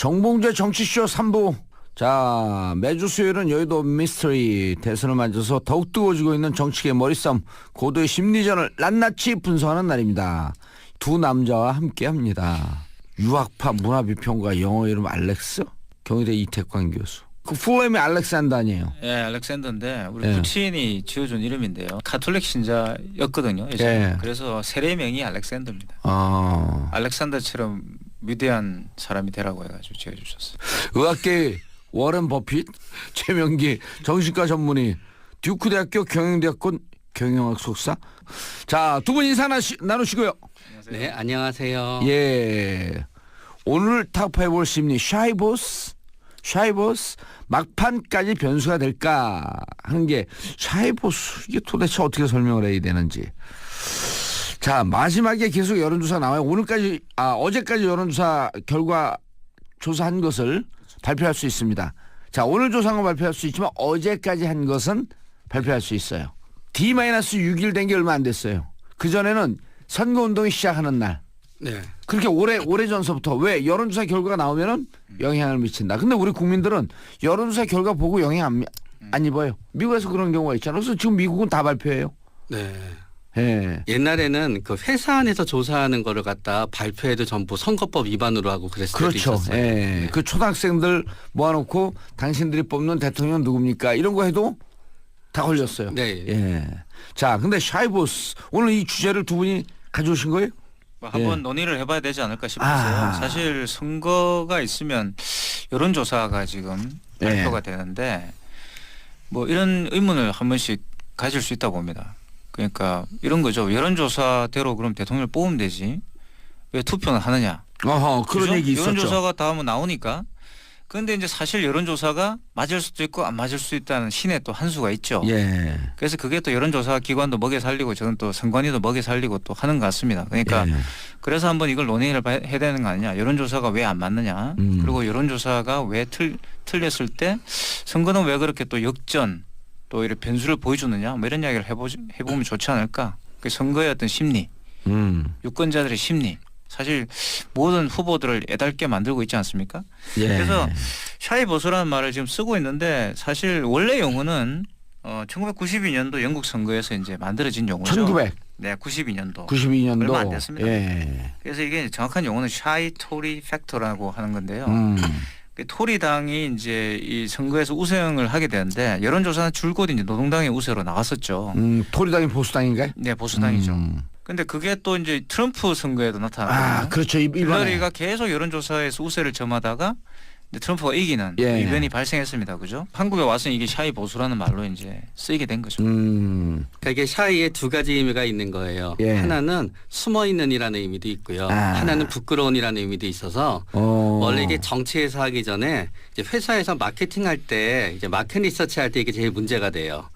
정봉재 정치쇼 3부. 자, 매주 수요일은 여의도 미스터리 대선을 맞아서 더욱 뜨거워지고 있는 정치계 머리싸움, 고도의 심리전을 낱낱이 분석하는 날입니다. 두 남자와 함께합니다. 유학파 문화비평가, 영어 이름 알렉스, 경희대 이태광 교수. 그 풀네임이 알렉산더 아니에요? 예, 알렉산더인데 우리 부친이 지어준 이름인데요. 카톨릭 신자였거든요. 예전에. 그래서 세례명이 알렉산더입니다. 알렉산더처럼 위대한 사람이 되라고 해가지고 지어주셨어요. 의학계 워렌 버핏, 최명기 정신과 전문의, 듀크 대학교 경영대학원 경영학 석사. 자, 두 분 인사 나누시고요. 안녕하세요. 네, 안녕하세요. 예, 오늘 타파해볼 심리 샤이보스 막판까지 변수가 될까 하는 게 샤이보스, 이게 도대체 어떻게 설명을 해야 되는지. 자, 마지막에 계속 여론조사 나와요. 어제까지 여론조사 결과 조사한 것을 발표할 수 있습니다. 자, 오늘 조사한 건 발표할 수 있지만 어제까지 한 것은 발표할 수 있어요. D-6일 된 게 얼마 안 됐어요. 그전에는 선거운동이 시작하는 날. 네. 그렇게 오래전서부터 왜 여론조사 결과가 나오면은 영향을 미친다. 근데 우리 국민들은 여론조사 결과 보고 영향 안 입어요. 미국에서 그런 경우가 있잖아요. 그래서 지금 미국은 다 발표해요. 네. 예. 옛날에는 그 회사 안에서 조사하는 거를 갖다 발표해도 전부 선거법 위반으로 하고 그랬을 때도 그렇죠. 있었어요. 예. 네. 그 초등학생들 모아놓고 당신들이 뽑는 대통령 누굽니까? 이런 거 해도 다 걸렸어요. 네. 예. 자, 근데 샤이보스 오늘 이 주제를 두 분이 가져오신 거예요? 한번 논의를 해봐야 되지 않을까 싶어서요. 사실 선거가 있으면 여론조사가 지금 발표가 되는데 뭐 이런 의문을 한 번씩 가질 수 있다고 봅니다. 그러니까 이런 거죠. 여론조사대로 그럼 대통령을 뽑으면 되지. 왜 투표는 하느냐. 그런 그죠? 얘기 있었죠. 여론조사가 다음은 나오니까. 그런데 이제 사실 여론조사가 맞을 수도 있고 안 맞을 수도 있다는 신의 또 한 수가 있죠. 예. 그래서 그게 또 여론조사 기관도 먹여 살리고 저는 또 선관위도 먹여 살리고 또 하는 것 같습니다. 그러니까 그래서 한번 이걸 논의를 해야 되는 거 아니냐. 여론조사가 왜 안 맞느냐. 그리고 여론조사가 왜 틀렸을 때 선거는 왜 그렇게 또 역전 또 이렇게 변수를 보여주느냐. 뭐 이런 이야기를 해보면 좋지 않을까. 그 선거의 어떤 심리, 유권자들의 심리. 사실 모든 후보들을 애달게 만들고 있지 않습니까? 예. 그래서 샤이보스라는 말을 지금 쓰고 있는데 사실 원래 용어는 1992년도 영국 선거에서 이제 만들어진 용어죠. 1900. 네, 92년도. 92년도. 얼마 안 됐습니다. 예. 그래서 이게 정확한 용어는 샤이 토리 팩터라고 하는 건데요. 그 토리당이 이제 이 선거에서 우승을 하게 되는데 여론조사는 줄곧 이제 노동당의 우세로 나왔었죠. 토리당이 보수당인가요? 네, 보수당이죠. 근데 그게 또 이제 트럼프 선거에도 나타나거든요. 그렇죠. 힐러리가 계속 여론조사에서 우세를 점하다가 이제 트럼프가 이기는 이변이 발생했습니다. 그죠? 한국에 와서 이게 샤이 보수라는 말로 이제 쓰이게 된 거죠. 그러니까 이게 샤이에 두 가지 의미가 있는 거예요. 하나는 숨어 있는이라는 의미도 있고요. 하나는 부끄러운이라는 의미도 있어서 원래 이게 정치에서 하기 전에 이제 회사에서 마케팅할 때 이제 마켓 리서치 할 때 이게 제일 문제가 돼요.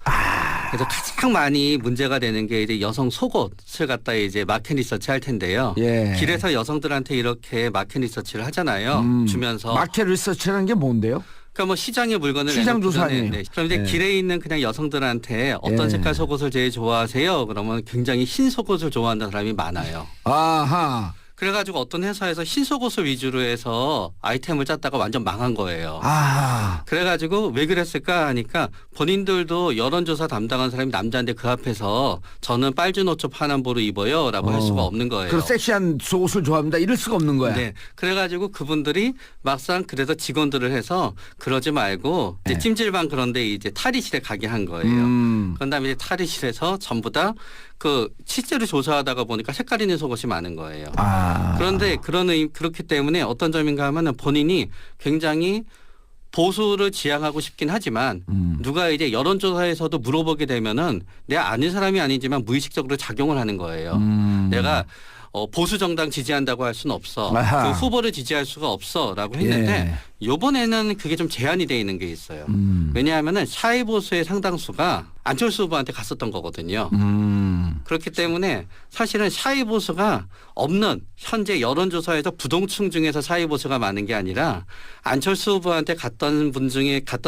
그래서 가장 많이 문제가 되는 게 이제 여성 속옷을 갖다 이제 마켓 리서치 할 텐데요. 길에서 여성들한테 이렇게 마켓 리서치를 하잖아요. 주면서. 마켓 리서치라는 게 뭔데요? 그러니까 뭐 시장의 물건을 시장 조사 아니에요? 네. 그럼 이제 길에 있는 그냥 여성들한테 어떤 색깔 속옷을 제일 좋아하세요? 그러면 굉장히 흰 속옷을 좋아하는 사람이 많아요. 아하. 그래가지고 어떤 회사에서 흰 속옷을 위주로 해서 아이템을 짰다가 완전 망한 거예요. 그래가지고 왜 그랬을까 하니까 본인들도 여론조사 담당한 사람이 남자인데 그 앞에서 저는 빨주 노초 파남보를 입어요 라고 할 수가 없는 거예요. 그리고 섹시한 속옷을 좋아합니다. 이럴 수가 없는 거야. 네. 그래가지고 그분들이 막상 그래서 직원들을 해서 그러지 말고 이제 찜질방 그런데 이제 탈의실에 가게 한 거예요. 그런 다음에 이제 탈의실에서 전부 다 그 실제로 조사하다가 보니까 색깔 있는 속옷이 많은 거예요. 그런데 그렇기 때문에 어떤 점인가 하면은 본인이 굉장히 보수를 지향하고 싶긴 하지만 누가 이제 여론조사에서도 물어보게 되면은 내가 아는 사람이 아니지만 무의식적으로 작용을 하는 거예요. 내가 보수 정당 지지한다고 할 수는 없어. 그 후보를 지지할 수가 없어라고 했는데 이번에는 그게 좀 제한이 돼 있는 게 있어요. 왜냐하면은 샤이 보수의 상당수가 안철수 후보한테 갔었던 거거든요. 그렇기 때문에 사실은 샤이 보수가 없는 현재 여론조사에서 부동층 중에서 샤이 보수가 많은 게 아니라 안철수 후보한테 갔던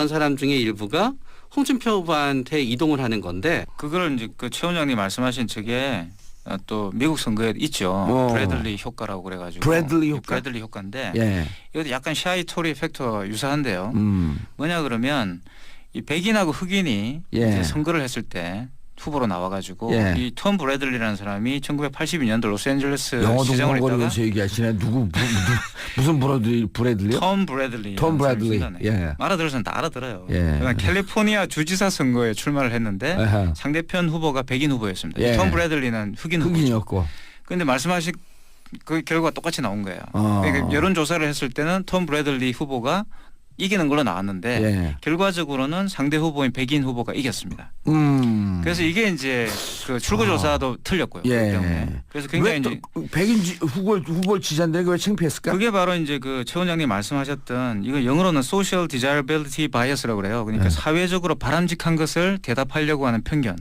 사람 중에 일부가 홍준표 후보한테 이동을 하는 건데 그걸 이제 그 최 원장님 말씀하신 저게 또 미국 선거에 있죠. 브래들리 효과라고 그래가지고. 브래들리 효과? 브래들리 효과인데 예. 이것도 약간 샤이 토리 팩터와 유사한데요. 뭐냐 그러면 이 백인하고 흑인이 예. 이제 선거를 했을 때 후보로 나와가지고 예. 이 톰 브래들리라는 사람이 1982년도 로스앤젤레스 영어 시장을 했다가 동물거리면서 얘기하시네. 무슨 브래들리요? 톰 브래들리. 톰 브래들리. 예. 알아들어서는 다 알아들어요. 예. 그러니까 캘리포니아 주지사 선거에 출마를 했는데 아하. 상대편 후보가 백인 후보였습니다. 예. 톰 브래들리는 흑인 후보죠. 흑인이었고. 그런데 말씀하신 그 결과가 똑같이 나온 거예요. 어. 그러니까 여론조사를 했을 때는 톰 브래들리 후보가 이기는 걸로 나왔는데 예. 결과적으로는 상대 후보인 백인 후보가 이겼습니다. 그래서 이게 이제 그 출구조사도 틀렸고요. 예. 그렇기 때문에. 그래서 굉장히 왜 이제 또 백인 후보를 지지한다는 게 왜 창피했을까? 그게 바로 이제 그 최 원장님 말씀하셨던 이거 영어로는 social desirability bias라고 그래요. 그러니까 사회적으로 바람직한 것을 대답하려고 하는 편견.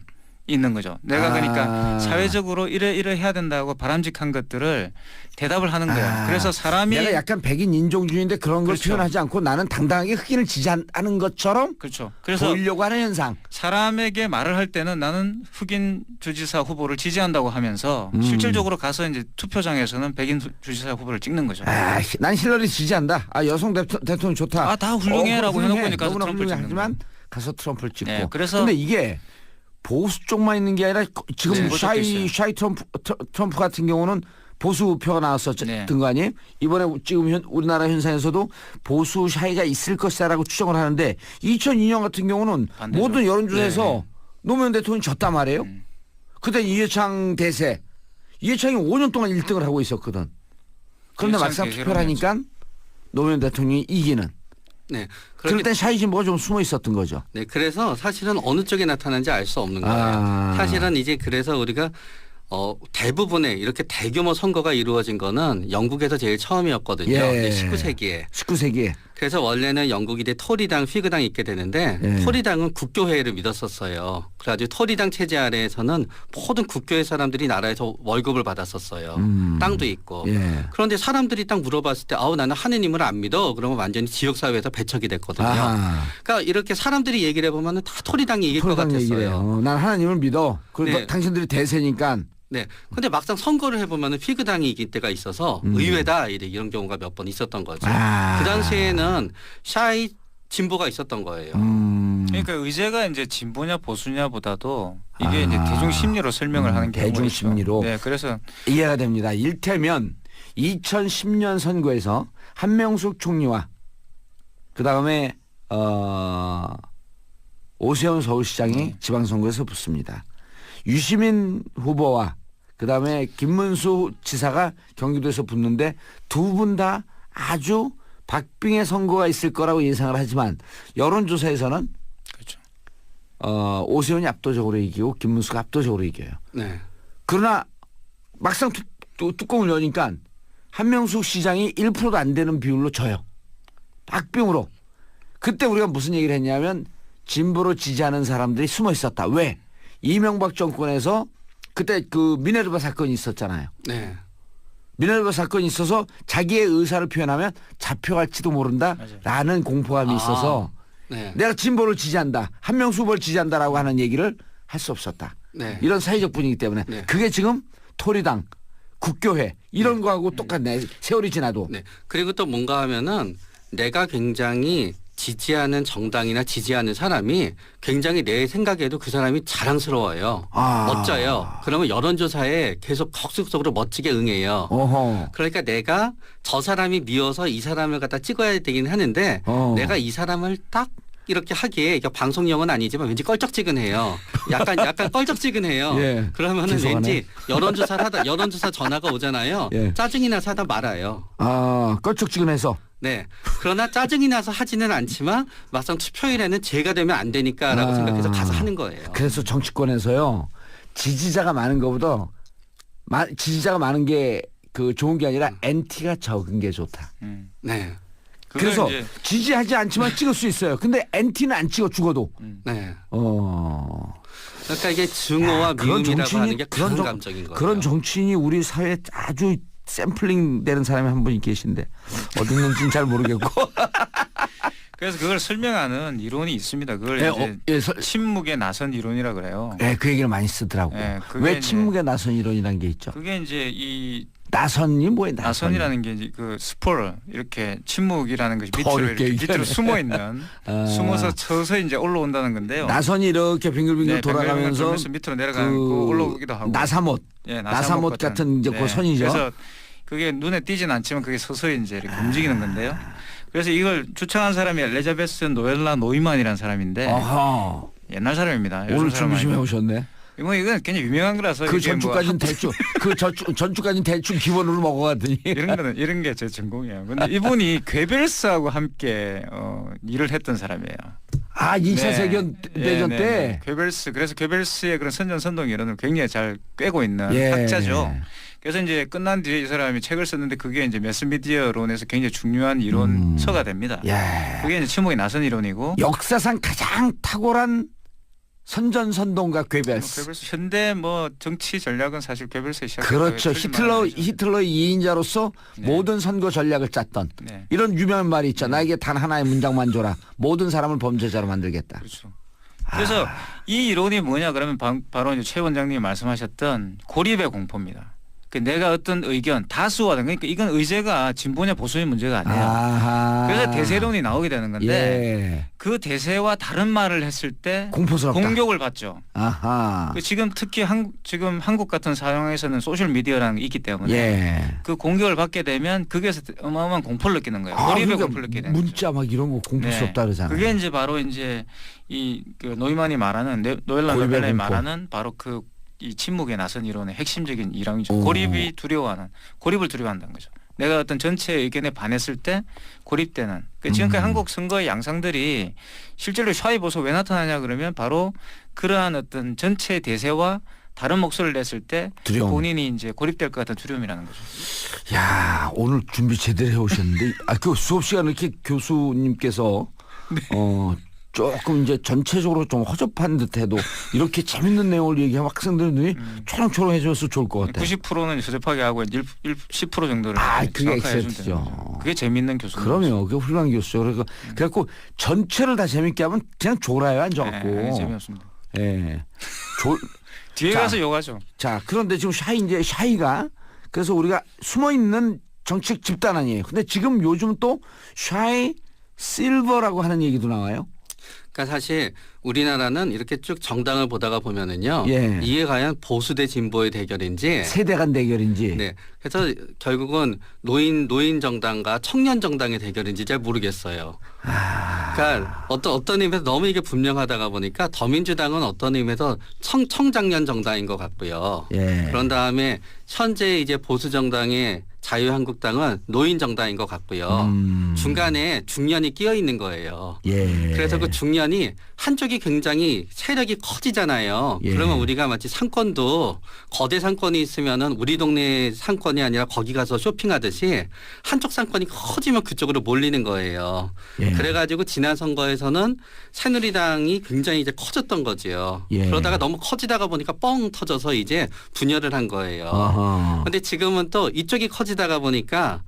있는 거죠. 내가 그러니까 사회적으로 이래 해야 된다고 바람직한 것들을 대답을 하는 거야. 그래서 사람이 내가 약간 백인 인종주의인데 그런 걸 그렇죠. 표현하지 않고 나는 당당하게 흑인을 지지하는 것처럼 그렇죠. 그래서 보이려고 하는 현상. 사람에게 말을 할 때는 나는 흑인 주지사 후보를 지지한다고 하면서 실질적으로 가서 이제 투표장에서는 백인 주지사 후보를 찍는 거죠. 난 힐러리 지지한다. 여성 대통령 좋다. 다 훌륭해라고 해놓고 가서 너무나 트럼프를 찍는 훌륭하지만 거예요. 가서 트럼프를 찍고. 네, 그래서 근데 이게 보수 쪽만 있는 게 아니라 지금 네, 그것도 있어요. 샤이 트럼프 같은 경우는 보수표가 나왔었던 네. 거 아니에요? 이번에 지금 우리나라 현상에서도 보수 샤이가 있을 것이다라고 추정을 하는데 2002년 같은 경우는 반대죠. 모든 여론조사에서 네. 노무현 대통령이 졌단 말이에요. 그때 이해창 대세. 이해창이 5년 동안 1등을 하고 있었거든. 그런데 이해창 막상 대세로 투표를 하니까 노무현 대통령이 이기는. 네. 그럴 땐 샤이 진보가 좀 숨어 있었던 거죠. 네, 그래서 사실은 어느 쪽에 나타나는지 알 수 없는 거예요. 사실은 이제 그래서 우리가 대부분의 이렇게 대규모 선거가 이루어진 거는 영국에서 제일 처음이었거든요. 예. 19세기에. 19세기에. 그래서 원래는 영국이 토리당, 피그당이 있게 되는데 예. 토리당은 국교회를 믿었었어요. 그래가지고 토리당 체제 아래에서는 모든 국교회 사람들이 나라에서 월급을 받았었어요. 땅도 있고. 예. 그런데 사람들이 딱 물어봤을 때 나는 하느님을 안 믿어. 그러면 완전히 지역사회에서 배척이 됐거든요. 아하. 그러니까 이렇게 사람들이 얘기를 해보면 다 토리당이 이길 것 토리당 얘기를 같았어요. 해요. 난 하나님을 믿어. 그리고 네. 당신들이 대세니까. 네. 근데 막상 선거를 해보면 피그당이 이길 때가 있어서 의외다 이런 경우가 몇 번 있었던 거죠. 그 당시에는 샤이 진보가 있었던 거예요. 그러니까 의제가 이제 진보냐 보수냐보다도 이게 이제 대중 심리로 설명을 하는 경우가 대중 있죠. 심리로. 네, 그래서 이해가 됩니다. 일테면 2010년 선거에서 한명숙 총리와 그다음에 오세훈 서울시장이 지방선거에서 붙습니다. 유시민 후보와 그다음에 김문수 지사가 경기도에서 붙는데 두 분 다 아주 박빙의 선거가 있을 거라고 예상을 하지만 여론조사에서는 그렇죠. 오세훈이 압도적으로 이기고 김문수가 압도적으로 이겨요. 네. 그러나 막상 뚜껑을 여니까 한명숙 시장이 1%도 안 되는 비율로 져요. 박빙으로. 그때 우리가 무슨 얘기를 했냐면 진보로 지지하는 사람들이 숨어 있었다. 왜? 이명박 정권에서 그때 그 미네르바 사건이 있었잖아요. 네. 미네르바 사건이 있어서 자기의 의사를 표현하면 잡혀갈지도 모른다라는 공포감이 있어서 네. 내가 진보를 지지한다. 한명숙 후보를 지지한다라고 하는 얘기를 할 수 없었다. 네. 이런 사회적 분위기 때문에 네. 그게 지금 토리당, 국교회 이런 거하고 똑같네. 세월이 지나도. 네. 그리고 또 뭔가 하면은 내가 굉장히 지지하는 정당이나 지지하는 사람이 굉장히 내 생각에도 그 사람이 자랑스러워요. 멋져요. 그러면 여론조사에 계속 적극적으로 멋지게 응해요. 어허. 그러니까 내가 저 사람이 미워서 이 사람을 갖다 찍어야 되긴 하는데 내가 이 사람을 딱 이렇게 하기에 이게 방송용은 아니지만 왠지 껄쩍지근해요. 약간 껄쩍지근해요. 예. 그러면은 죄송하네. 왠지 여론조사 전화가 오잖아요. 예. 짜증이 나서 하다 말아요. 껄쩍지근해서. 네. 그러나 짜증이 나서 하지는 않지만 막상 투표일에는 제가 되면 안 되니까라고 생각해서 가서 하는 거예요. 그래서 정치권에서요 지지자가 많은 것보다 지지자가 많은 게 그 좋은 게 아니라 엔티가 적은 게 좋다. 네. 그래서 이제 지지하지 않지만 찍을 수 있어요. 근데 엔티는 안 찍어 죽어도. 네. 그러니까 이게 증오와 미움이라고 하는 게 큰 감정인 거예요. 그런 정치인이 우리 사회에 아주 샘플링 되는 사람이 한 분이 계신데 어디 있는지는 잘 모르겠고. 그래서 그걸 설명하는 이론이 있습니다. 그걸 예, 이제 침묵의 나선 이론이라 그래요. 예, 그 얘기를 많이 쓰더라고. 예, 그게 왜 이제- 침묵의 나선 이론이라는 게 있죠? 그게 이제 이 나선이 뭐예요? 나선이라는 게 이제 그 스포를 이렇게 침묵이라는 것이 더 밑으로 어렵게 이렇게 밑으로 얘기하네. 숨어 있는 아. 숨어서 쳐서 이제 올라온다는 건데요. 나선이 이렇게 빙글빙글 네, 돌아가면서 돌면서 밑으로 내려가고 올라오기도 하고. 나사못, 예, 나사못 같은 이제 그 선이죠. 그래서 그게 눈에 띄진 않지만 그게 서서히 이제 이렇게 움직이는 건데요. 그래서 이걸 주창한 사람이 엘리자베스 노엘라 노이만이라는 사람인데 어허. 옛날 사람입니다. 오늘 요즘 준비 좀 사람 해오셨네. 뭐 이건 굉장히 유명한 거라서 그 이게 뭐 전주까지는 대충 전주까지는 대충 기본으로 먹어가더니 이런 게 제 전공이에요. 근데 이분이 괴벨스하고 함께 일을 했던 사람이에요. 아 2차 세계대전 때 괴벨스 그래서 괴벨스의 그런 선전선동 이론을 굉장히 잘 꿰고 있는 예. 학자죠. 그래서 이제 끝난 뒤에 이 사람이 책을 썼는데 그게 이제 매스미디어론에서 굉장히 중요한 이론서가 됩니다. 예. 그게 이제 침묵의 나선 이론이고 역사상 가장 탁월한 선전선동가 괴벨스. 괴벨스 현대 뭐 정치 전략은 사실 괴벨스에 시작. 그렇죠. 히틀러의 2인자로서 네. 모든 선거 전략을 짰던 네. 이런 유명한 말이 있죠. 나에게 단 하나의 문장만 줘라. 모든 사람을 범죄자로 만들겠다. 그렇죠. 그래서 이 이론이 뭐냐 그러면 바로 이제 최 원장님이 말씀하셨던 고립의 공포입니다. 그 내가 어떤 의견 다수와 그러니까 이건 의제가 진보냐 보수의 문제가 아니에요. 아하. 그래서 대세론이 나오게 되는 건데 예. 그 대세와 다른 말을 했을 때 공포스럽다. 공격을 받죠. 아하. 그 지금 특히 지금 한국 같은 상황에서는 소셜 미디어라는 게 있기 때문에 예. 그 공격을 받게 되면 거기에서 어마어마한 공포를 느끼는 거예요. 고립의 그러니까 공포를 느끼게 되는 거죠. 문자 막 이런 거 공포스럽다 그러잖아요. 그게 이제 바로 이제 그 노이만이 말하는 노엘라 고립의 노벨라이 공포. 말하는 바로 그 이 침묵의 나선 이론의 핵심적인 일환이죠. 오. 고립을 두려워한다는 거죠. 내가 어떤 전체 의견에 반했을 때 고립되는. 그 지금까지 한국 선거의 양상들이 실제로 샤이 보수 왜 나타나냐 그러면 바로 그러한 어떤 전체 대세와 다른 목소리를 냈을 때 두려움. 본인이 이제 고립될 것 같은 두려움이라는 거죠. 야 오늘 준비 제대로 해오셨는데 그 수업 시간에 이렇게 교수님께서 네. 조금 이제 전체적으로 좀 허접한 듯해도 이렇게 재밌는 내용을 얘기하면 학생들은 눈이 초롱초롱해져서 좋을 것 같아요. 90%는 허접하게 하고 10% 정도를 그게 정확하게 해주면 엑셀트죠. 되는 거죠. 그게 재밌는 교수님. 그럼요. 그게 훌륭한 교수죠. 그래갖고 전체를 다 재밌게 하면 그냥 졸아요 앉아갖고. 네, 재미없습니다. 예. 뒤에 자. 가서 욕하죠. 자 그런데 지금 샤이가 그래서 우리가 숨어 있는 정책 집단 아니에요. 근데 지금 요즘 또 샤이 실버라고 하는 얘기도 나와요. 그러니까 사실 우리나라는 이렇게 쭉 정당을 보다가 보면은요. 예. 이게 과연 보수 대 진보의 대결인지. 세대 간 대결인지. 네. 그래서 결국은 노인 정당과 청년 정당의 대결인지 잘 모르겠어요. 그러니까 어떤 의미에서 너무 이게 분명하다가 보니까 더민주당은 어떤 의미에서 청장년 정당인 것 같고요. 예. 그런 다음에 현재 이제 보수 정당의 자유한국당은 노인 정당인 것 같고요. 중간에 중년이 끼어 있는 거예요. 예. 그래서 그 중년이 한쪽이 굉장히 세력이 커지잖아요. 예. 그러면 우리가 마치 상권도 거대 상권이 있으면은 우리 동네 상권이 아니라 거기 가서 쇼핑하듯이 한쪽 상권이 커지면 그쪽으로 몰리는 거예요. 예. 그래가지고 지난 선거에서는 새누리당이 굉장히 이제 커졌던 거지요. 예. 그러다가 너무 커지다가 보니까 뻥 터져서 이제 분열을 한 거예요. 그런데 지금은 또 이쪽이 커지다가 보니까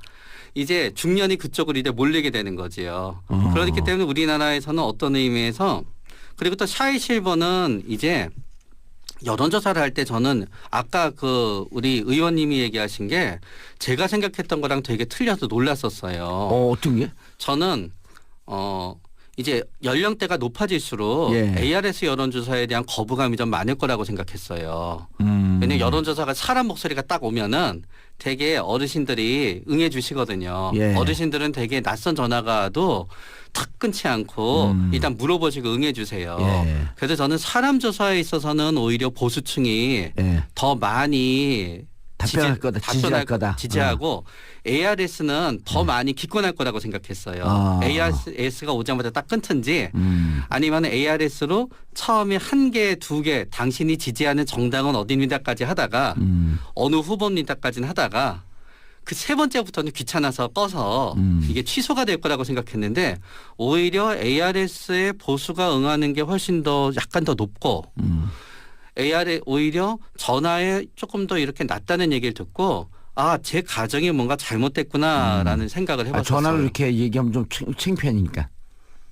이제 중년이 그쪽으로 이제 몰리게 되는 거지요. 그렇기 때문에 우리나라에서는 어떤 의미에서 그리고 또 샤이 실버는 이제 여론조사를 할 때 저는 아까 그 우리 의원님이 얘기하신 게 제가 생각했던 거랑 되게 틀려서 놀랐었어요. 어떤 게? 저는 이제 연령대가 높아질수록 예. ARS 여론조사에 대한 거부감이 좀 많을 거라고 생각했어요. 왜냐하면 여론조사가 사람 목소리가 딱 오면은 되게 어르신들이 응해 주시거든요. 예. 어르신들은 되게 낯선 전화가 와도 탁 끊지 않고 일단 물어보시고 응해 주세요. 예. 그래서 저는 사람 조사에 있어서는 오히려 보수층이 예. 더 많이 답변할 거다. 지지할 거다. 지지하고 ARS는 더 많이 기권할 거라고 생각했어요. ARS가 오자마자 딱 끊든지 아니면 ARS로 처음에 한 개, 두 개 당신이 지지하는 정당은 어디입니다까지 하다가 어느 후보입니다까지는 하다가 그 세 번째부터는 귀찮아서 꺼서 이게 취소가 될 거라고 생각했는데 오히려 ARS의 보수가 응하는 게 훨씬 더 약간 더 높고 AR에 오히려 전화에 조금 더 이렇게 낮다는 얘기를 듣고 제 가정이 뭔가 잘못됐구나라는 생각을 해봤어요. 전화로 이렇게 얘기하면 좀 창피하니까.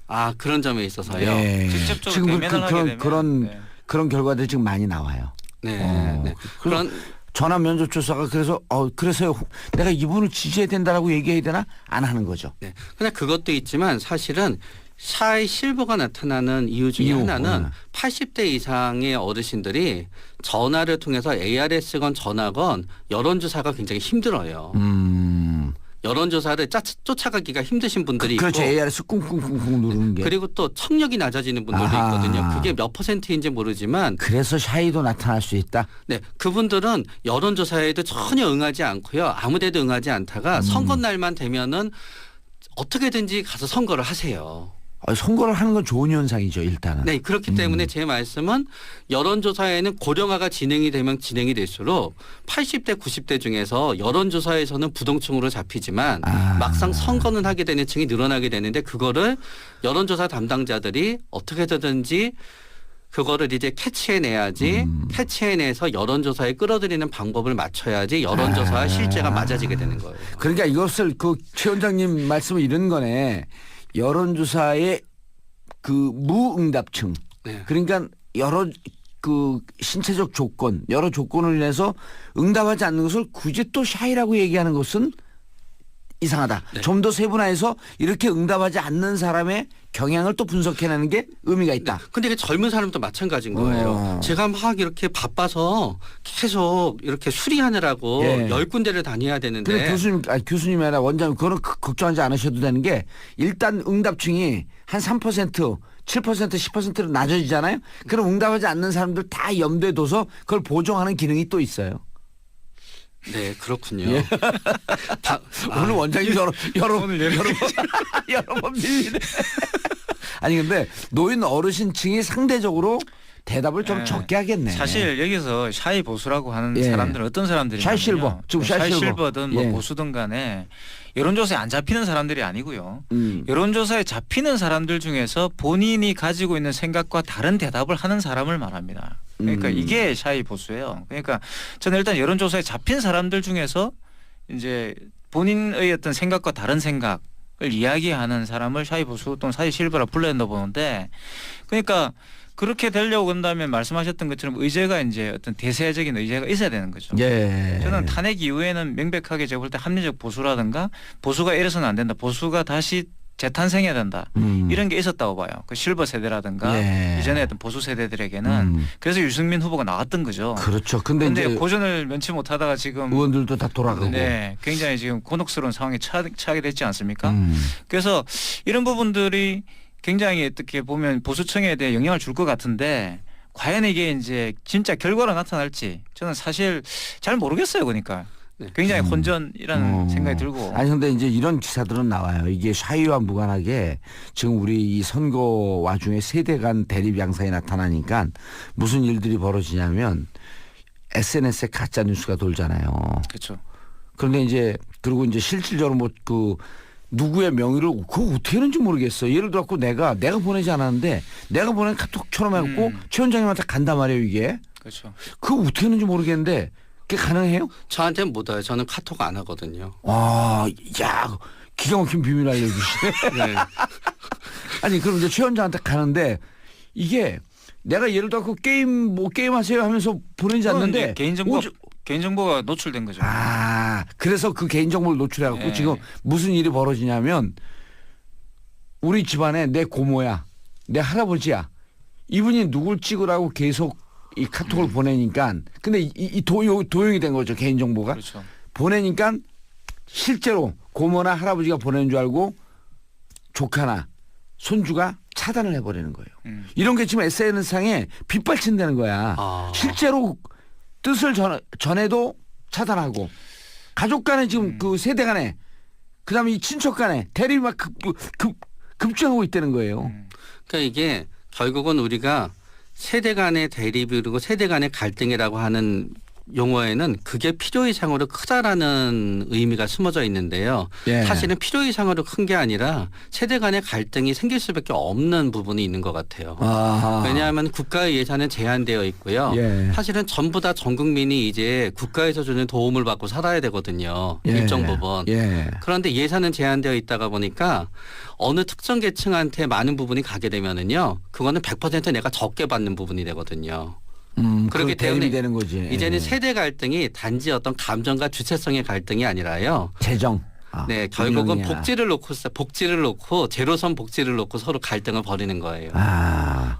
아 그런 점에 있어서요. 네. 직접적으로 지금 대면을 하게 되면 네. 그런 결과들이 지금 많이 나와요. 네. 네. 그런 전화 면접 조사가 그래서 내가 이분을 지지해야 된다라고 얘기해야 되나 안 하는 거죠. 네. 근데 그것도 있지만 사실은 샤이 실버가 나타나는 이유 중에 하나는 80대 이상의 어르신들이 전화를 통해서 ARS건 전화건 여론조사가 굉장히 힘들어요. 여론조사를 쫓아가기가 힘드신 분들이 그렇죠. 있고 ARS 쿵쿵쿵쿵 누르는 게. 그리고 또 청력이 낮아지는 분들도 있거든요. 그게 몇 %인지 모르지만 그래서 샤이도 나타날 수 있다. 네, 그분들은 여론조사에도 전혀 응하지 않고요. 아무데도 응하지 않다가 선거 날만 되면은 어떻게든지 가서 선거를 하세요. 선거를 하는 건 좋은 현상이죠, 일단은. 네, 그렇기 때문에 제 말씀은 여론조사에는 고령화가 진행이 되면 진행이 될수록 80대, 90대 중에서 여론조사에서는 부동층으로 잡히지만 막상 선거는 하게 되는 층이 늘어나게 되는데 그거를 여론조사 담당자들이 어떻게든지 그거를 이제 캐치해내야지 캐치해내서 여론조사에 끌어들이는 방법을 맞춰야지 여론조사와 실제가 맞아지게 되는 거예요. 그러니까 이것을 최 원장님 말씀은 이런 거네. 여론조사의 그 무응답층. 네. 그러니까 여러 그 신체적 조건, 여러 조건을 인해서 응답하지 않는 것을 굳이 또 샤이라고 얘기하는 것은 이상하다. 네. 좀 더 세분화해서 이렇게 응답하지 않는 사람의 경향을 또 분석해내는 게 의미가 있다. 근데 젊은 사람도 마찬가지인 거예요. 제가 막 이렇게 바빠서 계속 이렇게 수리하느라고 예. 10군데를 다녀야 되는데. 근데 교수님이 아니라 원장님 그거는 걱정하지 않으셔도 되는 게 일단 응답층이 한 3%, 7%, 10%로 낮아지잖아요. 그럼 응답하지 않는 사람들 다 염두에 둬서 그걸 보정하는 기능이 또 있어요. 네, 그렇군요. 예. 오늘 원장님 여러 번 밀리네. 아니 근데 노인 어르신층이 상대적으로 대답을 좀 적게 하겠네. 사실 여기서 샤이 보수라고 하는 예. 사람들은 어떤 사람들이냐면요. 샤이 실버. 지금 샤이 실버. 실버든 뭐 예. 보수든 간에 여론조사에 안 잡히는 사람들이 아니고요. 음. 여론조사에 잡히는 사람들 중에서 본인이 가지고 있는 생각과 다른 대답을 하는 사람을 말합니다. 그러니까 이게 샤이 보수예요. 그러니까 저는 일단 여론조사에 잡힌 사람들 중에서 이제 본인의 어떤 생각과 다른 생각을 이야기하는 사람을 샤이 보수 또는 샤이 실버라 불러야 된다 보는데 그러니까 그렇게 되려고 한다면 말씀하셨던 것처럼 의제가 이제 어떤 대세적인 의제가 있어야 되는 거죠. 예. 저는 탄핵 이후에는 명백하게 제가 볼 때 합리적 보수라든가 보수가 이래서는 안 된다. 보수가 다시 재탄생해야 된다. 이런 게 있었다고 봐요. 그 실버 세대라든가 예. 이전에 어떤 보수 세대들에게는 그래서 유승민 후보가 나왔던 거죠. 그렇죠. 근데 이제 고전을 면치 못하다가 지금 의원들도 다 돌아가고. 네, 굉장히 지금 곤혹스러운 상황에 처하게 됐지 않습니까? 음. 그래서 이런 부분들이 굉장히 어떻게 보면 보수층에 대해 영향을 줄 것 같은데 과연 이게 이제 진짜 결과로 나타날지 저는 사실 잘 모르겠어요. 그러니까 굉장히 혼전이라는 생각이 들고. 아니 근데 이제 이런 기사들은 나와요. 이게 샤이와 무관하게 지금 우리 이 선거 와중에 세대 간 대립 양상이 나타나니까 무슨 일들이 벌어지냐면 SNS에 가짜 뉴스가 돌잖아요. 그렇죠. 그런데 이제 그리고 이제 실질적으로 뭐 누구의 명의를 그거 어떻게 하는지 모르겠어요. 예를 들어 갖고 내가 보내지 않았는데 내가 보낸 카톡처럼 해갖고 최 원장님한테 간단 말이에요 이게. 그렇죠. 그거 어떻게 하는지 모르겠는데 그게 가능해요? 저한테는 못 와요. 저는 카톡 안 하거든요. 와, 야, 기가 막힌 비밀 알려주시네. 네. 아니 그럼 이제 최 원장한테 가는데 이게 내가 예를 들어 갖고 게임 하세요 하면서 보내지 않는데 개인정보가 노출된 거죠. 그래서 그 개인정보를 노출해갖고 예. 지금 무슨 일이 벌어지냐면 우리 집안에 내 고모야, 내 할아버지야. 이분이 누굴 찍으라고 계속 이 카톡을 보내니까 근데 이 도용이 된 거죠. 개인정보가. 그렇죠. 보내니까 실제로 고모나 할아버지가 보내는 줄 알고 조카나 손주가 차단을 해버리는 거예요. 이런 게 지금 SNS상에 빗발친다는 거야. 실제로 뜻을 전해도 차단하고 가족 간에 지금 그 세대 간에 그다음에 이 친척 간에 대립이 막 급증하고 있다는 거예요. 그러니까 이게 결국은 우리가 세대 간의 대립 그리고 세대 간의 갈등이라고 하는 용어에는 그게 필요 이상으로 크다라는 의미가 숨어져 있는데요. 예. 사실은 필요 이상으로 큰 게 아니라 세대 간의 갈등이 생길 수밖에 없는 부분이 있는 것 같아요. 아하. 왜냐하면 국가의 예산은 제한되어 있고요. 예. 사실은 전부 다 전 국민이 이제 국가에서 주는 도움을 받고 살아야 되거든요. 예. 일정 부분. 예. 그런데 예산은 제한되어 있다가 보니까 어느 특정 계층한테 많은 부분이 가게 되면은요. 그거는 100% 내가 적게 받는 부분이 되거든요. 그렇기 때문에 되는 거지. 이제는 세대 갈등이 단지 어떤 감정과 주체성의 갈등이 아니라요. 재정. 네, 결국은 운영이야. 복지를 놓고 제로섬 복지를 놓고 서로 갈등을 벌이는 거예요. 야,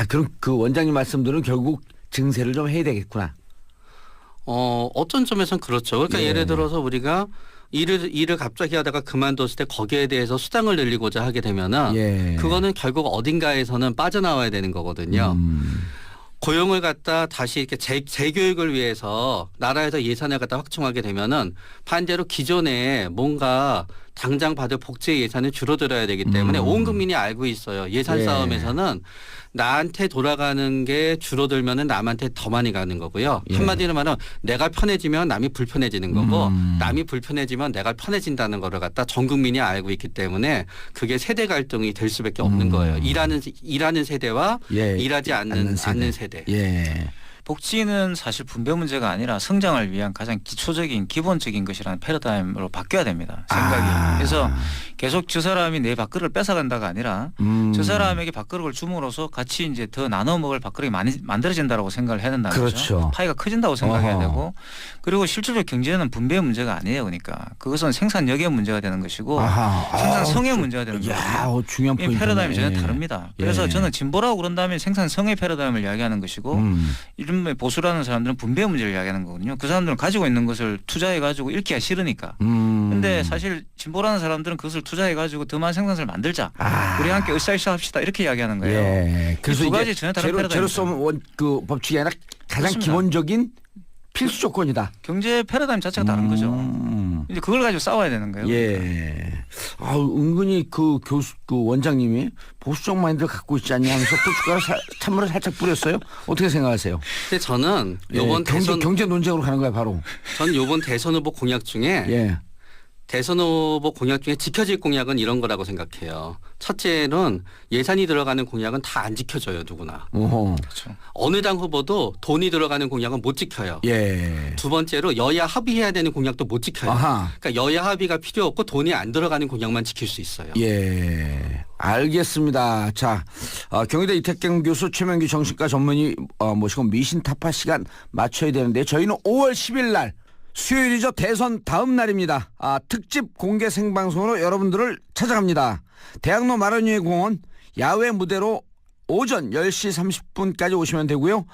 그럼 그 원장님 말씀들은 결국 증세를 좀 해야 되겠구나. 어떤 점에서는 그렇죠. 그러니까 예. 예를 들어서 우리가 일을 갑자기 하다가 그만뒀을 때 거기에 대해서 수당을 늘리고자 하게 되면은 예. 그거는 결국 어딘가에서는 빠져나와야 되는 거거든요. 고용을 갖다 다시 이렇게 재교육을 위해서 나라에서 예산을 갖다 확충하게 되면은 반대로 기존에 뭔가 당장 받을 복지 예산이 줄어들어야 되기 때문에 온 국민이 알고 있어요. 예산 예. 싸움에서는 나한테 돌아가는 게 줄어들면은 남한테 더 많이 가는 거고요. 예. 한마디로 말하면 내가 편해지면 남이 불편해지는 거고 남이 불편해지면 내가 편해진다는 거를 갖다 전 국민이 알고 있기 때문에 그게 세대 갈등이 될 수밖에 없는 거예요. 일하는 세대와 예. 일하지 않는 세대. 예. 복지는 사실 분배 문제가 아니라 성장을 위한 가장 기초적인 기본적인 것이라는 패러다임으로 바뀌어야 됩니다. 생각이. 그래서 계속 저 사람이 내 밥그릇을 뺏어간다가 아니라 저 사람에게 밥그릇을 줌으로써 같이 이제 더 나눠 먹을 밥그릇이 많이 만들어진다고 생각을 해야 된다는 그렇죠. 거죠. 파이가 커진다고 생각해야 어허. 되고 그리고 실질적 경제는 분배 문제가 아니에요. 그러니까 그것은 생산력의 문제가 되는 것이고 생산성의 문제가 되는 거죠. 중요한 이 포인트. 패러다임이 전혀 다릅니다. 그래서 예. 저는 진보라고 그런다면 생산성의 패러다임을 이야기하는 것이고 이런 보수라는 사람들은 분배 문제를 이야기하는 거거든요. 그 사람들은 가지고 있는 것을 투자해 가지고 잃기가 싫으니까. 근데 사실 진보라는 사람들은 그것을 투자해 가지고 더 많은 생산성을 만들자. 우리 함께 으쌰으쌰 합시다. 이렇게 이야기하는 거예요. 예. 그래서 두 이게 가지 전혀 다른 패러다임입니다. 제로섬 그 법칙이 아니라 가장 그렇습니다. 기본적인 필수 조건이다. 경제 패러다임 자체가 다른 거죠. 이제 그걸 가지고 싸워야 되는 거예요. 예. 은근히 그 교수, 그 원장님이 보수적 마인드를 갖고 있지 않냐 하면서 고춧가루 찬물을 살짝 뿌렸어요. 어떻게 생각하세요? 근데 저는 예, 요번 경제 논쟁으로 가는 거야 바로. 전 요번 대선 후보 공약 중에 예. 대선 후보 공약 중에 지켜질 공약은 이런 거라고 생각해요. 첫째는 예산이 들어가는 공약은 다 안 지켜져요, 누구나. 오호. 그렇죠. 어느 당 후보도 돈이 들어가는 공약은 못 지켜요. 예. 두 번째로 여야 합의해야 되는 공약도 못 지켜요. 아하. 그러니까 여야 합의가 필요 없고 돈이 안 들어가는 공약만 지킬 수 있어요. 예. 알겠습니다. 자, 경희대 이태경 교수 최명규 정신과 전문의 모시고 미신 타파 시간 맞춰야 되는데 저희는 5월 10일 날 수요일이죠. 대선 다음 날입니다. 특집 공개 생방송으로 여러분들을 찾아갑니다. 대학로 마련유의 공원 야외 무대로 오전 10시 30분까지 오시면 되고요.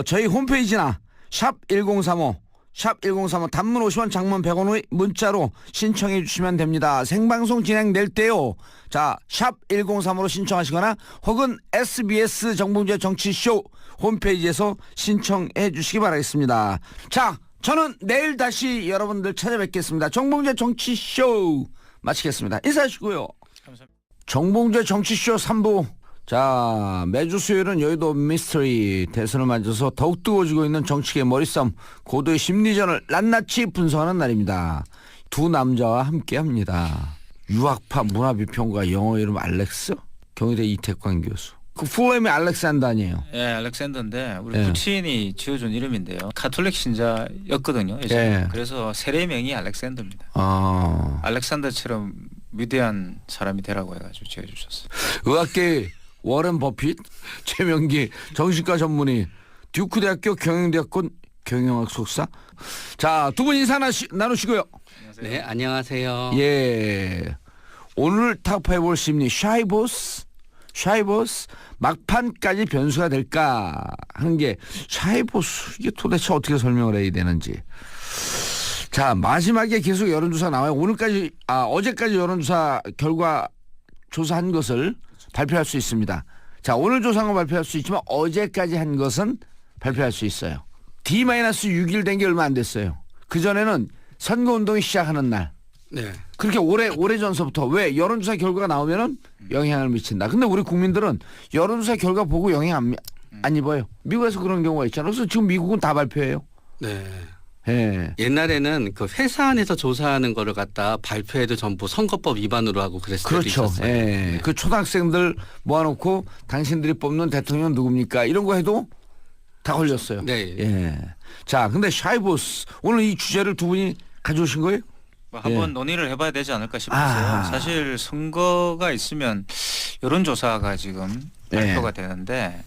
저희 홈페이지나 샵1035 단문 50원 장문 100원의 문자로 신청해 주시면 됩니다. 생방송 진행될 때요. 자, 샵1035로 신청하시거나 혹은 SBS 정봉재 정치쇼 홈페이지에서 신청해 주시기 바라겠습니다. 자, 저는 내일 다시 여러분들 찾아뵙겠습니다. 정봉재 정치쇼 마치겠습니다. 인사하시고요. 감사합니다. 정봉재 정치쇼 3부. 자, 매주 수요일은 여의도 미스터리 대선을 맞아서 더욱 뜨거워지고 있는 정치계 머리싸움 고도의 심리전을 낱낱이 분석하는 날입니다. 두 남자와 함께합니다. 유학파 문화비평가 영어 이름 알렉스? 경희대 이태광 교수. 그 풀네임이 알렉산더 아니에요? 예, 알렉산더인데 우리 예. 부친이 지어준 이름인데요. 카톨릭 신자였거든요. 예전에. 예. 그래서 세례명이 알렉산더입니다. 알렉산더처럼 위대한 사람이 되라고 해가지고 지어주셨어요. 의학계 워렌 버핏, 최명기 정신과 전문의, 듀크 대학교 경영대학원 경영학 석사. 자, 두 분 인사 나누시고요. 네, 안녕하세요. 예. 오늘 타파해볼 심리 샤이보스 막판까지 변수가 될까 하는 게 샤이보스 이게 도대체 어떻게 설명을 해야 되는지. 자, 마지막에 계속 여론조사 나와요. 어제까지 여론조사 결과 조사한 것을 발표할 수 있습니다. 자, 오늘 조사한 거 발표할 수 있지만 어제까지 한 것은 발표할 수 있어요. D-6일 된 게 얼마 안 됐어요. 그전에는 선거운동이 시작하는 날. 네. 그렇게 오래 전서부터 왜 여론조사 결과가 나오면은 영향을 미친다. 근데 우리 국민들은 여론조사 결과 보고 영향 안 입어요. 미국에서 그런 경우가 있잖아요. 그래서 지금 미국은 다 발표해요. 네. 예. 옛날에는 그 회사 안에서 조사하는 거를 갖다 발표해도 전부 선거법 위반으로 하고 그랬을 때도 그렇죠. 있었어요. 예. 네. 그 초등학생들 모아놓고 당신들이 뽑는 대통령 누굽니까? 이런 거 해도 다 걸렸어요. 네. 예. 자, 근데 샤이보스 오늘 이 주제를 두 분이 가져오신 거예요? 뭐 한번 예. 논의를 해봐야 되지 않을까 싶어서요. 아. 사실 선거가 있으면 여론조사가 지금 예. 발표가 되는데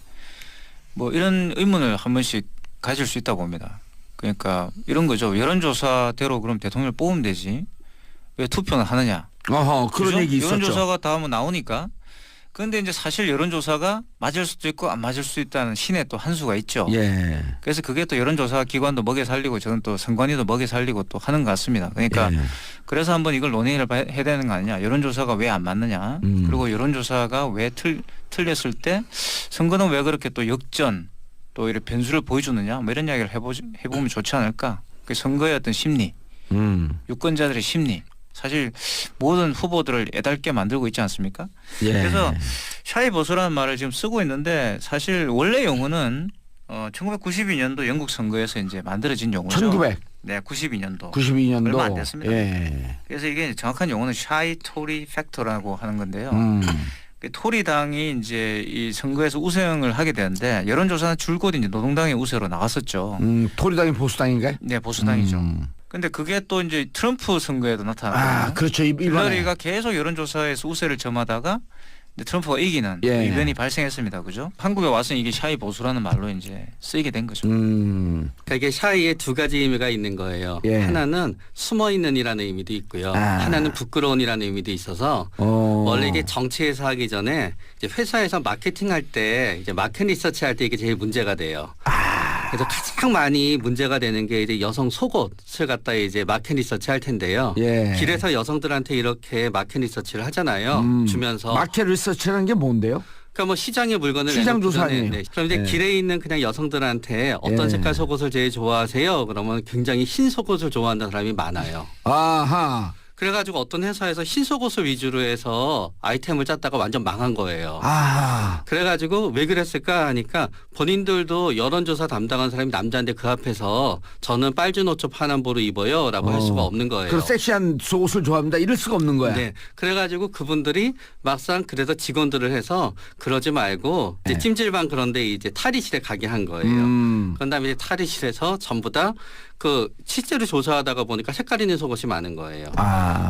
뭐 이런 의문을 한 번씩 가질 수 있다고 봅니다. 그러니까 이런 거죠. 여론조사대로 그럼 대통령을 뽑으면 되지. 왜 투표는 하느냐. 어허, 그런 그죠? 얘기 있었죠. 여론조사가 다음은 나오니까. 그런데 이제 사실 여론조사가 맞을 수도 있고 안 맞을 수도 있다는 신의 또 한 수가 있죠. 예. 그래서 그게 또 여론조사 기관도 먹여 살리고 저는 또 선관위도 먹여 살리고 또 하는 것 같습니다. 그러니까 예. 그래서 한번 이걸 논의를 해야 되는 거 아니냐. 여론조사가 왜 안 맞느냐. 그리고 여론조사가 왜 틀렸을 때 선거는 왜 그렇게 또 역전 또 이렇게 변수를 보여주느냐. 뭐 이런 이야기를 해보면 좋지 않을까. 그 선거의 어떤 심리, 유권자들의 심리. 사실 모든 후보들을 애달게 만들고 있지 않습니까? 예. 그래서 샤이보스라는 말을 지금 쓰고 있는데 사실 원래 용어는 1992년도 영국 선거에서 이제 만들어진 용어죠. 1900. 네, 92년도. 92년도. 얼마 안 됐습니다. 예. 그래서 이게 정확한 용어는 샤이 토리 팩터라고 하는 건데요. 그 토리당이 이제 이 선거에서 우승을 하게 되는데 여론조사는 줄곧 이제 노동당의 우세로 나왔었죠. 토리당이 보수당인가요? 네, 보수당이죠. 근데 그게 또 이제 트럼프 선거에도 나타났거든요. 그렇죠. 이번에. 힐러리가 계속 여론조사에서 우세를 점하다가 이제 트럼프가 이기는 예. 이변이 발생했습니다. 그죠? 한국에 와서 이게 샤이 보수라는 말로 이제 쓰이게 된 거죠. 되게 샤이에 두 가지 의미가 있는 거예요. 예. 하나는 숨어 있는이라는 의미도 있고요. 아. 하나는 부끄러운이라는 의미도 있어서 원래 이게 정치에서 하기 전에 이제 회사에서 마케팅할 때 이제 마켓 리서치 할 때 이게 제일 문제가 돼요. 그래서 가장 많이 문제가 되는 게 이제 여성 속옷을 갖다 이제 마켓 리서치 할 텐데요. 예. 길에서 여성들한테 이렇게 마켓 리서치를 하잖아요. 주면서 마켓 리서치라는 게 뭔데요? 그러니까 뭐 시장의 물건을 시장 내놓기 조사 전에, 아니에요? 네. 그럼 이제 예. 길에 있는 그냥 여성들한테 어떤 예. 색깔 속옷을 제일 좋아하세요? 그러면 굉장히 흰 속옷을 좋아한다는 사람이 많아요. 아하. 그래가지고 어떤 회사에서 흰 속옷을 위주로 해서 아이템을 짰다가 완전 망한 거예요. 아. 그래가지고 왜 그랬을까 하니까 본인들도 여론조사 담당한 사람이 남자인데 그 앞에서 저는 빨주 노초 파남보로 입어요라고 할 수가 없는 거예요. 그 섹시한 속옷을 좋아합니다. 이럴 수가 없는 거야. 네. 그래가지고 그분들이 막상 그래서 직원들을 해서 그러지 말고 이제 네. 찜질방 그런데 이제 탈의실에 가게 한 거예요. 그런 다음에 이제 탈의실에서 전부 다 그 실제로 조사하다가 보니까 색깔 있는 속옷이 많은 거예요.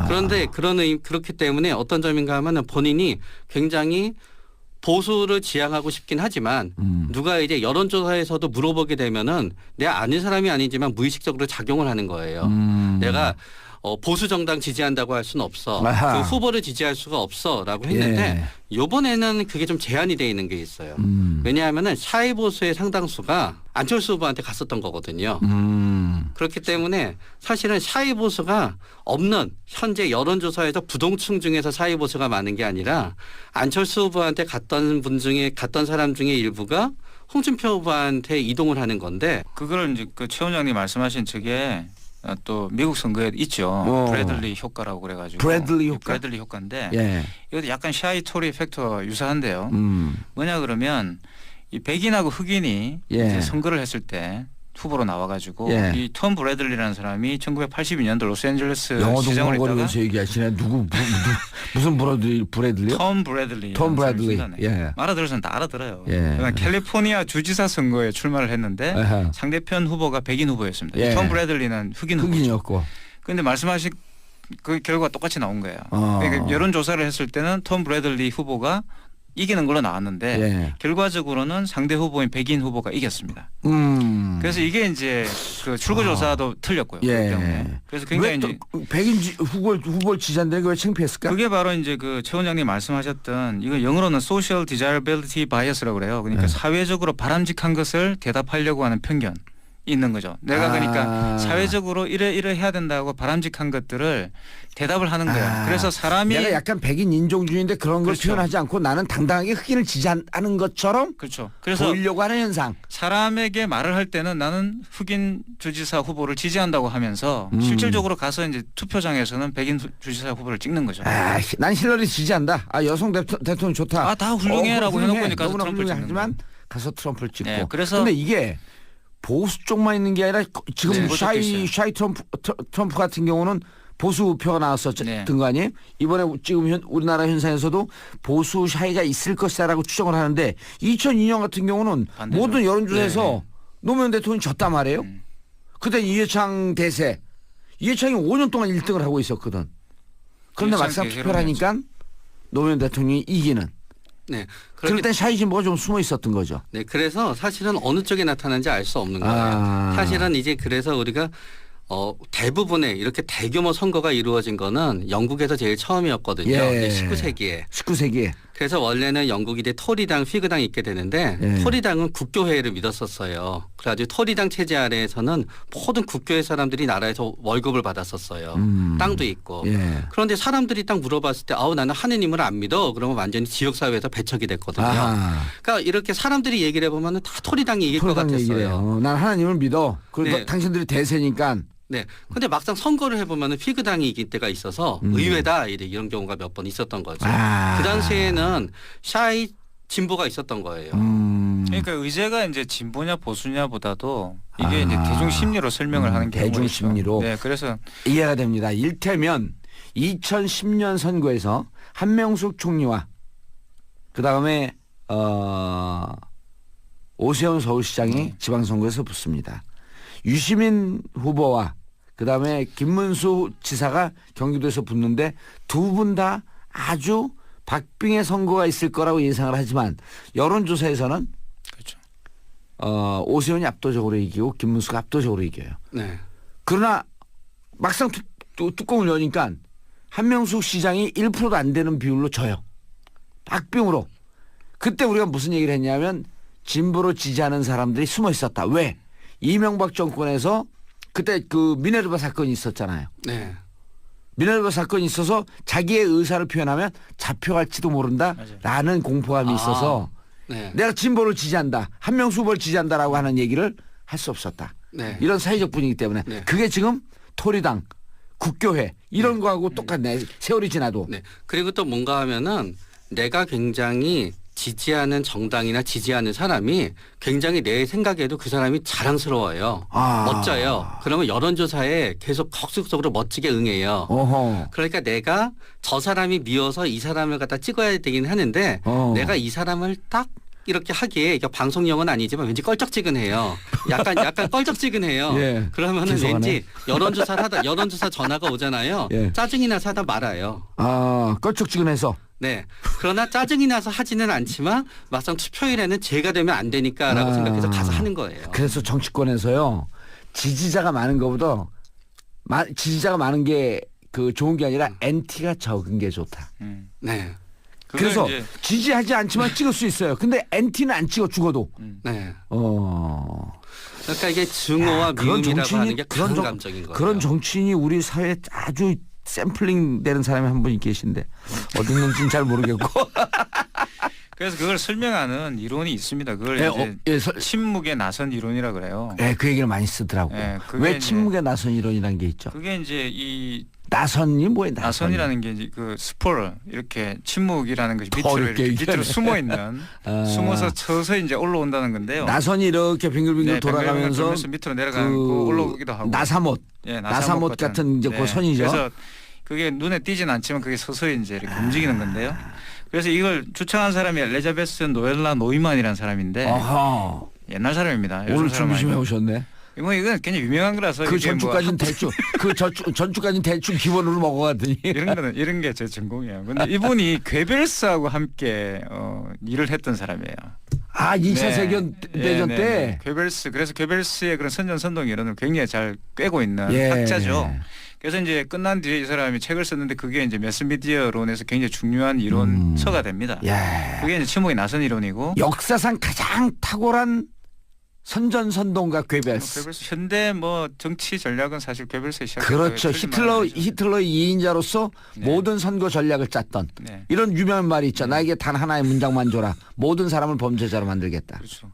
그런데 그렇기 때문에 어떤 점인가 하면은 본인이 굉장히 보수를 지향하고 싶긴 하지만 누가 이제 여론조사에서도 물어보게 되면은 내 아는 사람이 아니지만 무의식적으로 작용을 하는 거예요. 내가 보수 정당 지지한다고 할 수는 없어. 아하. 그 후보를 지지할 수가 없어라고 했는데 이번에는 그게 좀 제한이 돼 있는 게 있어요. 왜냐하면은 샤이 보수의 상당수가 안철수 후보한테 갔었던 거거든요. 그렇기 때문에 사실은 샤이 보수가 없는 현재 여론조사에서 부동층 중에서 샤이 보수가 많은 게 아니라 안철수 후보한테 갔던 사람 중에 일부가 홍준표 후보한테 이동을 하는 건데 그걸 이제 그 최 원장님 말씀하신 저게 또 미국 선거에 있죠. 브래들리 효과라고 그래가지고. 브래들리 효과? 브래들리 효과인데 예. 이것도 약간 샤이 토리 팩터와 유사한데요. 뭐냐 그러면 이 백인하고 흑인이 예. 이제 선거를 했을 때 후보로 나와가지고 예. 이 톰 브래들리라는 사람이 1982년도 로스앤젤레스 영어 시장을 했다가 동물거리면서 얘기하시네. 무슨 브래들리요? 톰 브래들리. 톰 브래들리. 예. 알아들어서는 다 알아들어요. 예. 그러니까 캘리포니아 주지사 선거에 출마를 했는데 아하. 상대편 후보가 백인 후보였습니다. 예. 톰 브래들리는 흑인 후보죠. 흑인이었고. 그런데 말씀하신 그 결과가 똑같이 나온 거예요. 그러니까 여론조사를 했을 때는 톰 브래들리 후보가 이기는 걸로 나왔는데 예. 결과적으로는 상대 후보인 백인 후보가 이겼습니다. 그래서 이게 이제 그 출구조사도 틀렸고요. 예. 그렇기 때문에. 그래서 굉장히 이제 백인 후보를 지지한다는 게 왜 창피했을까? 그게 바로 이제 그 최 원장님 말씀하셨던 이거 영어로는 social desirability bias라고 그래요. 그러니까 사회적으로 바람직한 것을 대답하려고 하는 편견. 있는 거죠. 내가 그러니까 사회적으로 이래 해야 된다고 바람직한 것들을 대답을 하는 거야. 그래서 사람이 내가 약간 백인 인종주의인데 그런 걸 그렇죠. 표현하지 않고 나는 당당하게 흑인을 지지하는 것처럼 그렇죠. 그래서 보이려고 하는 현상. 사람에게 말을 할 때는 나는 흑인 주지사 후보를 지지한다고 하면서 실질적으로 가서 이제 투표장에서는 백인 주지사 후보를 찍는 거죠. 난 힐러리 지지한다. 여성 대통령 좋다. 다 훌륭해라고 해놓고 가서 너무나 트럼프를 찍는 훌륭하지만 가서 트럼프를 찍고. 네, 그래서 근데 이게 보수 쪽만 있는 게 아니라 지금 네, 샤이 트럼프 같은 경우는 보수 표가 나왔었던 네. 거 아니에요? 이번에 지금 우리나라 현상에서도 보수 샤이가 있을 것이다라고 추정을 하는데 2002년 같은 경우는 반대죠. 모든 여론조사에서 네. 노무현 대통령이 졌단 말이에요. 그때 이해창 대세. 이해창이 5년 동안 1등을 하고 있었거든. 그런데 이해창 막상 대세로 투표를 하니까 노무현 대통령이 이기는. 네. 그럴 땐 샤이 진보가 좀 숨어 있었던 거죠. 네, 그래서 사실은 어느 쪽에 나타나는지 알 수 없는 거예요. 사실은 이제 그래서 우리가 대부분의 이렇게 대규모 선거가 이루어진 거는 영국에서 제일 처음이었거든요. 예. 19세기에. 19세기에. 그래서 원래는 영국이 이제 토리당, 휘그당이 있게 되는데 예. 토리당은 국교회를 믿었었어요. 그래가지고 토리당 체제 아래에서는 모든 국교회 사람들이 나라에서 월급을 받았었어요. 땅도 있고. 예. 그런데 사람들이 딱 물어봤을 때 아우 나는 하느님을 안 믿어. 그러면 완전히 지역사회에서 배척이 됐거든요. 아하. 그러니까 이렇게 사람들이 얘기를 해보면 다 토리당이 이길 것 토리당 얘기를 같았어요. 해요. 난 하나님을 믿어. 그리고 네. 당신들이 대세니까. 네. 근데 막상 선거를 해보면 피그당이 이길 때가 있어서 의외다 이런 경우가 몇 번 있었던 거죠. 아. 그 당시에는 샤이 진보가 있었던 거예요. 그러니까 의제가 이제 진보냐 보수냐보다도 이게 이제 대중 심리로 설명을 하는 경우가 대중 있죠. 심리로. 네, 그래서 이해가 됩니다. 일테면 2010년 선거에서 한명숙 총리와 그다음에 오세훈 서울시장이 지방선거에서 붙습니다. 유시민 후보와 그다음에 김문수 지사가 경기도에서 붙는데 두 분 다 아주 박빙의 선거가 있을 거라고 예상을 하지만 여론조사에서는 그렇죠. 오세훈이 압도적으로 이기고 김문수가 압도적으로 이겨요. 네. 그러나 막상 뚜껑을 여니까 한명숙 시장이 1%도 안 되는 비율로 져요. 박빙으로. 그때 우리가 무슨 얘기를 했냐면 진보로 지지하는 사람들이 숨어 있었다. 왜? 이명박 정권에서 그때 그 미네르바 사건이 있었잖아요. 네. 미네르바 사건이 있어서 자기의 의사를 표현하면 잡혀갈지도 모른다라는 공포감이 있어서 네. 내가 진보를 지지한다. 한명숙 후보를 지지한다라고 하는 얘기를 할 수 없었다. 네. 이런 사회적 분위기 때문에 네. 그게 지금 토리당, 국교회 이런 거하고 똑같네. 세월이 지나도. 네. 그리고 또 뭔가 하면은 내가 굉장히 지지하는 정당이나 지지하는 사람이 굉장히 내 생각에도 그 사람이 자랑스러워요. 멋져요. 그러면 여론조사에 계속 적극적으로 멋지게 응해요. 어허. 그러니까 내가 저 사람이 미워서 이 사람을 갖다 찍어야 되긴 하는데 내가 이 사람을 딱 이렇게 하기에 이게 방송용은 아니지만 왠지 껄쩍지근해요. 약간 껄쩍지근해요. 예. 그러면은 죄송하네. 왠지 여론조사 전화가 오잖아요. 예. 짜증이 나서 하다 말아요. 껄쩍지근해서. 네. 그러나 짜증이 나서 하지는 않지만 막상 투표일에는 제가 되면 안 되니까라고 생각해서 가서 하는 거예요. 그래서 정치권에서요 지지자가 많은 것보다 지지자가 많은 게 그 좋은 게 아니라 엔티가 적은 게 좋다. 네. 그래서 이제 지지하지 않지만 찍을 수 있어요. 근데 엔티는 안 찍어 죽어도. 네. 그러니까 이게 증오와 미움이라고 하는 게 그런 감정인 거예요. 그런 정치인이 우리 사회에 아주 샘플링 되는 사람이 한 분이 계신데 어디 있는지는 잘 모르겠고. 그래서 그걸 설명하는 이론이 있습니다. 그걸 예, 이제 침묵에 나선 이론이라 그래요. 네, 그 얘기를 많이 쓰더라고요. 네, 그게 왜 이제 침묵에 나선 이론이라는 게 있죠? 그게 이제 이 나선이 뭐예요? 나선이라는 게 이제 그 스포를 이렇게 침묵이라는 것이 더 밑으로 어렵게 이렇게 밑으로 숨어 있는 숨어서 서서 이제 올라온다는 건데요. 나선이 이렇게 빙글빙글 네, 돌아가면서 돌면서 밑으로 내려가고 올라오기도 하고. 나사못. 예, 나사못 같은 이제 그 선이죠. 그래서 그게 눈에 띄진 않지만 그게 서서히 이제 이렇게 움직이는 건데요. 그래서 이걸 주창한 사람이 엘리자베스 노엘라 노이만이라는 사람인데 어허. 옛날 사람입니다. 오늘 준비 좀 해오셨네. 이건 굉장히 유명한 거라서 그 이게 전주까지는 대충 전주까지는 대충 기본으로 먹어가더니 이런 게 제 전공이에요. 근데 이분이 괴벨스하고 함께 일을 했던 사람이에요. 2차 세계대전 때. 괴벨스 그래서 괴벨스의 그런 선전선동 이론을 굉장히 잘 꿰고 있는 예. 학자죠. 그래서 이제 끝난 뒤에 이 사람이 책을 썼는데 그게 이제 매스미디어론에서 굉장히 중요한 이론서가 됩니다. 예. 그게 이제 침묵이 나선 이론이고 역사상 가장 탁월한 선전선동가 괴벨스. 현대 뭐 정치 전략은 사실 괴벨스의 시작. 그렇죠. 히틀러의 2인자로서 네. 모든 선거 전략을 짰던 네. 이런 유명한 말이 있죠. 나에게 단 하나의 문장만 줘라. 모든 사람을 범죄자로 만들겠다. 그렇죠.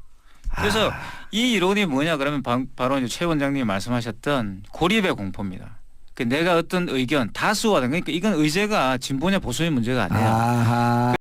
그래서 이 이론이 뭐냐 그러면 바로 이제 최 원장님이 말씀하셨던 고립의 공포입니다. 그 내가 어떤 의견 다수화된 그러니까 이건 의제가 진보냐 보수의 문제가 아니에요. 아하.